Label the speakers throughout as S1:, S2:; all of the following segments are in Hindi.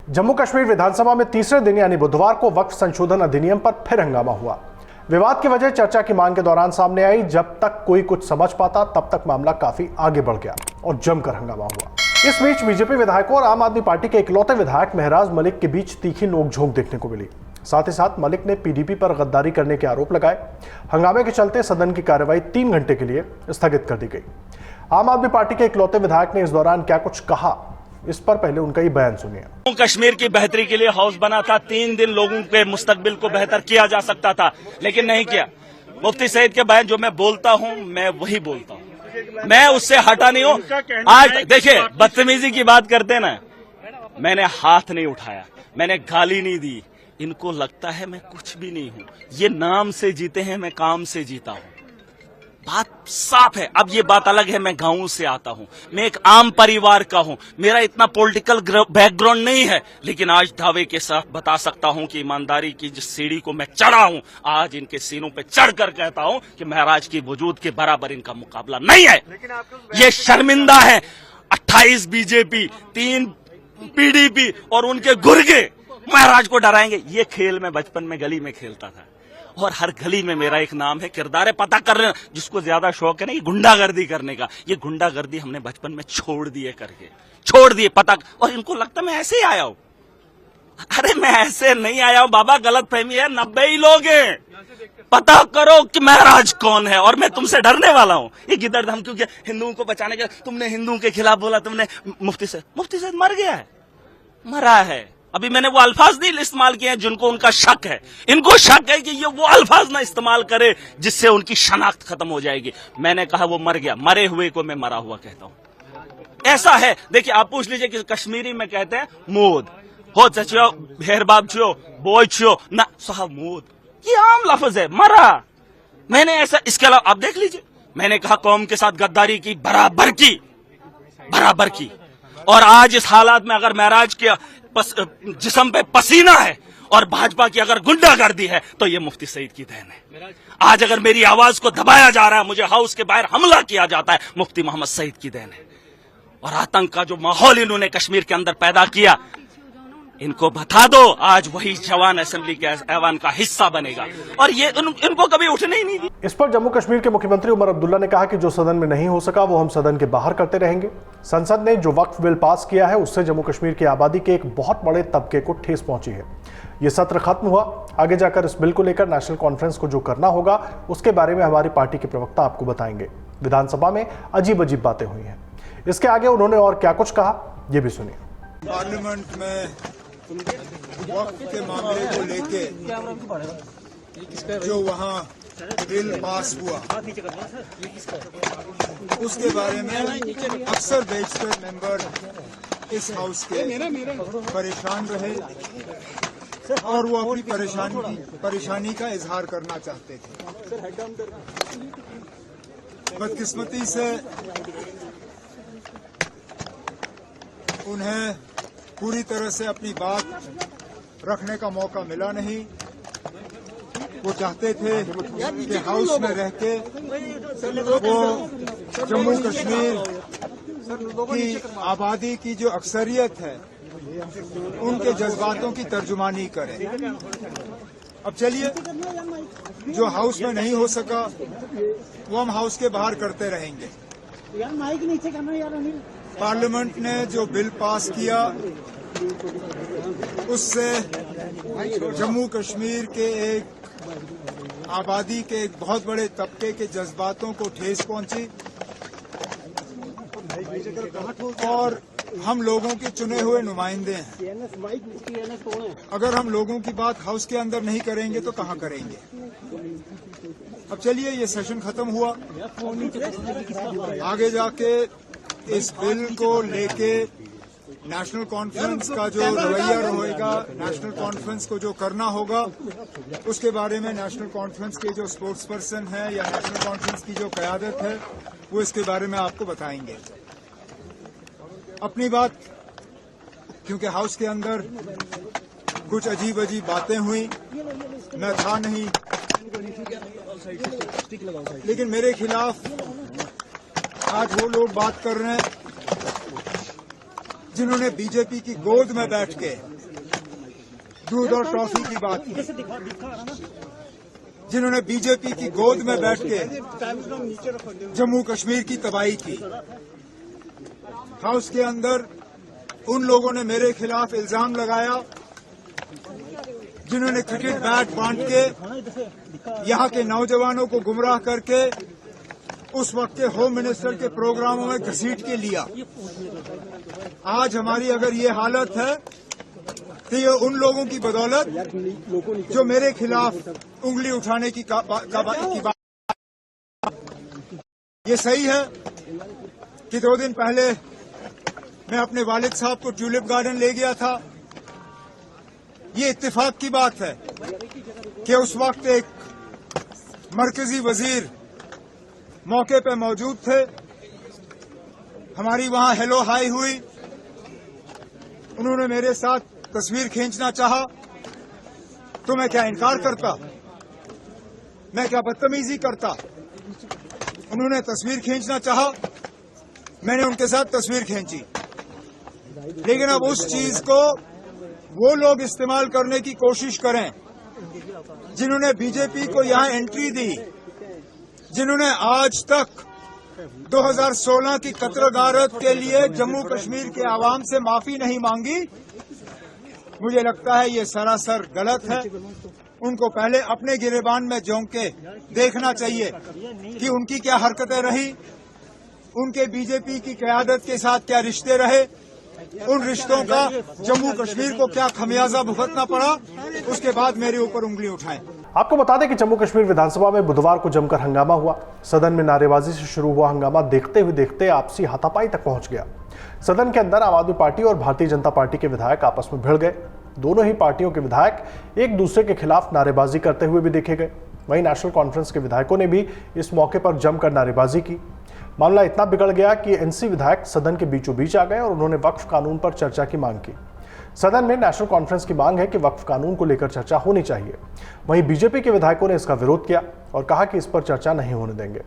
S1: जम्मू कश्मीर विधानसभा में तीसरे दिन यानी बुधवार को वक्फ संशोधन अधिनियम पर फिर हंगामा हुआ। विवाद की वजह चर्चा की मांग के दौरान सामने आई। जब तक कोई कुछ समझ पाता तब तक मामला काफी आगे बढ़ गया और जमकर हंगामा हुआ। इस बीच बीजेपी विधायकों और आम आदमी पार्टी के इकलौते विधायक महराज मलिक के बीच तीखी नोकझोंक देखने को मिली। साथ ही साथ मलिक ने पीडीपी पर गद्दारी करने के आरोप लगाए। हंगामे के चलते सदन की कार्यवाही 3 घंटे के लिए स्थगित कर दी गई। आम आदमी पार्टी के इकलौते विधायक ने इस दौरान क्या कुछ कहा, इस पर पहले उनका ही बयान सुनिए।
S2: जम्मू कश्मीर की बेहतरी के लिए हाउस बना था। 3 दिन लोगों के मुस्तकबिल को बेहतर किया जा सकता था, लेकिन नहीं किया। मुफ्ती सईद के बयान जो मैं बोलता हूं मैं वही बोलता हूं, मैं उससे हटा नहीं हूं। आज देखिए बदतमीजी की बात करते ना, मैंने हाथ नहीं उठाया, मैंने गाली नहीं दी। इनको लगता है मैं कुछ भी नहीं हूं। ये नाम से जीते हैं, मैं काम से जीता हूं। बात साफ है। अब ये बात अलग है, मैं गांव से आता हूं, मैं एक आम परिवार का हूं, मेरा इतना पॉलिटिकल बैकग्राउंड नहीं है, लेकिन आज दावे के साथ बता सकता हूं कि ईमानदारी की जिस सीढ़ी को मैं चढ़ा हूं, आज इनके सीनों पे चढ़कर कहता हूं कि महराज की वजूद के बराबर इनका मुकाबला नहीं है। ये शर्मिंदा है। 28 बीजेपी, 3 पीडीपी और उनके गुर्गे महराज को डराएंगे। ये खेल मैं बचपन में गली में खेलता था और हर गली में मेरा एक नाम है, किरदार पता कर लेना। जिसको ज्यादा शौक है ना ये गुंडागर्दी करने का, ये गुंडागर्दी हमने बचपन में छोड़ दिए पता। और इनको लगता मैं ऐसे ही आया हूं। अरे मैं ऐसे नहीं आया हूं बाबा, गलत फहमी है। 90 ही लोग हैं। पता करो कि महराज कौन है और मैं तुमसे डरने वाला हूं। ये गिदड़ धमकी के हिंदुओं को बचाने के, तुमने हिंदुओं के खिलाफ बोला, तुमने मुफ्ती से मर गया है, मरा है। अभी मैंने वो अल्फाज नहीं इस्तेमाल किए हैं जिनको उनका शक है। इनको शक है कि ये वो अल्फाज ना इस्तेमाल करे जिससे उनकी शनाख्त खत्म हो जाएगी। मैंने कहा वो मर गया, मरे हुए को मैं मरा हुआ कहता हूं। ऐसा है। देखिए आप पूछ लीजिए कि कश्मीरी में कहते हैं मूद हो चचियो भेर बाप छियो बोय छियो ना साहब, मूद ये आम लफ्ज है, मरा। मैंने ऐसा, इसके अलावा आप देख लीजिए, मैंने कहा कौम के साथ गद्दारी की, बराबर की। और आज इस हालात में अगर महराज के जिस्म पे पसीना है और भाजपा की अगर गुंडागर्दी है तो ये मुफ्ती सईद की देन है। आज अगर मेरी आवाज को दबाया जा रहा है, मुझे हाउस के बाहर हमला किया जाता है, मुफ्ती मोहम्मद सईद की देन है। और आतंक का जो माहौल इन्होंने कश्मीर के अंदर पैदा किया, इनको बता दो आज वही जवान असेंबली के ऐवान का हिस्सा बनेगा और ये इनको कभी उठने ही नहीं दी।
S1: इस पर जम्मू कश्मीर के मुख्यमंत्री उमर अब्दुल्ला ने कहा कि जो सदन में नहीं हो सका वो हम सदन के बाहर करते रहेंगे। संसद ने जो वक्फ बिल पास किया है उससे जम्मू कश्मीर की आबादी के एक बहुत बड़े तबके को ठेस पहुंची है। ये सत्र खत्म हुआ, आगे जाकर इस बिल को लेकर नेशनल कॉन्फ्रेंस को जो करना होगा उसके बारे में हमारी पार्टी के प्रवक्ता आपको बताएंगे। विधानसभा में अजीब अजीब बातें हुई हैं। इसके आगे उन्होंने और क्या कुछ कहा ये भी सुनिए।
S3: पार्लियामेंट में वक्फ के मामले को लेके जो वहाँ बिल पास हुआ उसके बारे में अक्सर बेशतर मेंबर इस हाउस के परेशान रहे और वो अपनी परेशानी का इजहार करना चाहते थे। बदकिस्मती से उन्हें पूरी तरह से अपनी बात रखने का मौका मिला नहीं। वो चाहते थे कि हाउस में रह के वो जम्मू कश्मीर की आबादी की जो अक्सरियत है उनके जज्बातों की तर्जुमानी करें। अब चलिए, जो हाउस में नहीं हो सका वो हम हाउस के बाहर करते रहेंगे। पार्लियामेंट ने जो बिल पास किया उससे जम्मू कश्मीर के एक आबादी के एक बहुत बड़े तबके के जज्बातों को ठेस पहुंची और हम लोगों के चुने हुए नुमाइंदे हैं। अगर हम लोगों की बात हाउस के अंदर नहीं करेंगे तो कहां करेंगे। अब चलिए, ये सेशन खत्म हुआ। आगे जाके इस बिल को लेके नेशनल कॉन्फ्रेंस का जो रवैया रहेगा, नेशनल कॉन्फ्रेंस को जो करना होगा उसके बारे में नेशनल कॉन्फ्रेंस के जो स्पोर्ट्स पर्सन है या नेशनल कॉन्फ्रेंस की जो क़यादत है वो इसके बारे में आपको बताएंगे। अपनी बात, क्योंकि हाउस के अंदर कुछ अजीब अजीब बातें हुई, मैं था नहीं, लेकिन मेरे खिलाफ आज वो लोग बात कर रहे हैं जिन्होंने बीजेपी की गोद में बैठ के दूध और टॉफी की बात की, जिन्होंने बीजेपी की गोद में बैठ के जम्मू कश्मीर की तबाही की। हाउस के अंदर उन लोगों ने मेरे खिलाफ इल्जाम लगाया जिन्होंने क्रिकेट बैट बांट के यहाँ के नौजवानों को गुमराह करके उस वक्त के होम मिनिस्टर के प्रोग्रामों में घसीट के लिया। आज हमारी अगर ये हालत है तो ये उन लोगों की बदौलत जो मेरे खिलाफ उंगली उठाने की बात। ये सही है कि 2 दिन पहले मैं अपने वालिद साहब को ट्यूलिप गार्डन ले गया था। ये इत्तेफाक की बात है कि उस वक्त एक मरकजी वजीर मौके पे मौजूद थे। हमारी वहां हेलो हाई हुई, उन्होंने मेरे साथ तस्वीर खींचना चाहा तो मैं क्या इनकार करता? मैं क्या बदतमीजी करता? उन्होंने तस्वीर खींचना चाहा, मैंने उनके साथ तस्वीर खींची। लेकिन अब उस चीज को वो लोग इस्तेमाल करने की कोशिश करें जिन्होंने बीजेपी को यहां एंट्री दी, जिन्होंने आज तक 2016 की कत्ल गारत के लिए जम्मू कश्मीर के आवाम से माफी नहीं मांगी। मुझे लगता है ये सरासर गलत है। उनको पहले अपने गिरेबान में झोंक के देखना चाहिए कि उनकी क्या हरकतें रही, उनके बीजेपी की क़यादत के साथ क्या रिश्ते रहे, उन रिश्तों का जम्मू कश्मीर को क्या खमियाजा भुगतना पड़ा, उसके बाद मेरे ऊपर उंगली उठाएं।
S1: आपको बता दें कि जम्मू कश्मीर विधानसभा में बुधवार को जमकर हंगामा हुआ। सदन में नारेबाजी से शुरू हुआ हंगामा देखते हुए देखते आपसी हाथापाई तक पहुंच गया। सदन के अंदर आम आदमी पार्टी और भारतीय जनता पार्टी के विधायक आपस में भिड़ गए। दोनों ही पार्टियों के विधायक एक दूसरे के खिलाफ नारेबाजी करते हुए भी देखे गए। वहीं नेशनल कॉन्फ्रेंस के विधायकों ने भी इस मौके पर जमकर नारेबाजी की। मामला इतना बिगड़ गया कि एनसी विधायक सदन के बीचों बीच आ गए और उन्होंने वक्फ कानून पर चर्चा की मांग की। सदन में नेशनल कॉन्फ्रेंस की मांग है कि वक्फ कानून को लेकर चर्चा होनी चाहिए। वहीं बीजेपी के विधायकों ने इसका विरोध किया और कहा कि इस पर चर्चा नहीं होने देंगे।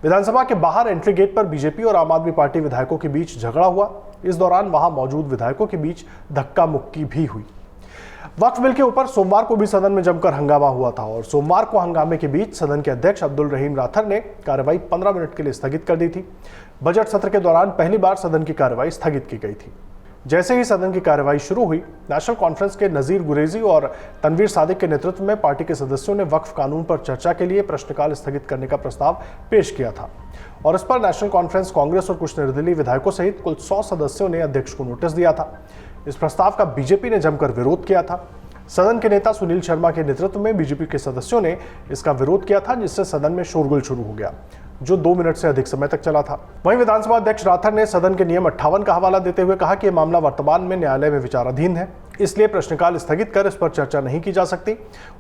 S1: विधानसभा के बाहर एंट्री गेट पर बीजेपी और आम आदमी पार्टी विधायकों के बीच झगड़ा हुआ। इस दौरान वहां मौजूद विधायकों के बीच धक्का मुक्की भी हुई। वक्फ बिल के ऊपर सोमवार को भी सदन में जमकर हंगामा हुआ था और सोमवार को हंगामे के बीच सदन के अध्यक्ष अब्दुल रहीम राथर ने कार्रवाई 15 मिनट के लिए स्थगित कर दी थी। बजट सत्र के दौरान पहली बार सदन की कार्रवाई स्थगित की गई थी। जैसे ही सदन की कार्रवाई शुरू हुई, नेशनल कॉन्फ्रेंस के नजीर गुरेजी और तनवीर सादिक के नेतृत्व में पार्टी के सदस्यों ने वक्फ कानून पर चर्चा के लिए प्रश्नकाल स्थगित करने का प्रस्ताव पेश किया था और इस पर नेशनल कॉन्फ्रेंस, कांग्रेस और कुछ निर्दलीय विधायकों सहित कुल 100 सदस्यों ने अध्यक्ष को नोटिस दिया था। इस प्रस्ताव का बीजेपी ने जमकर विरोध किया था। सदन के नेता सुनील शर्मा के नेतृत्व में बीजेपी के सदस्यों ने इसका विरोध किया था, जिससे सदन में शोरगुल शुरू हो गया, जो 2 मिनट से अधिक समय तक चला था। वहीं विधानसभा अध्यक्ष राथर ने सदन के नियम 58 का हवाला देते हुए कहा कि यह मामला वर्तमान में न्यायालय में विचाराधीन है, इसलिए प्रश्नकाल स्थगित कर इस पर चर्चा नहीं की जा सकती।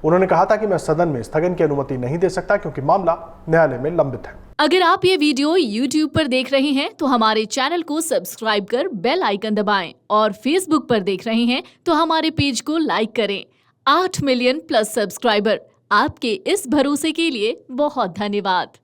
S1: उन्होंने कहा था कि मैं सदन में स्थगन की अनुमति नहीं दे सकता क्योंकि मामला न्यायालय में लंबित है।
S4: अगर आप ये वीडियो YouTube पर देख रहे हैं तो हमारे चैनल को सब्सक्राइब कर बेल आइकन दबाएं और Facebook पर देख रहे हैं तो हमारे पेज को लाइक करें। 8 मिलियन प्लस सब्सक्राइबर, आपके इस भरोसे के लिए बहुत धन्यवाद।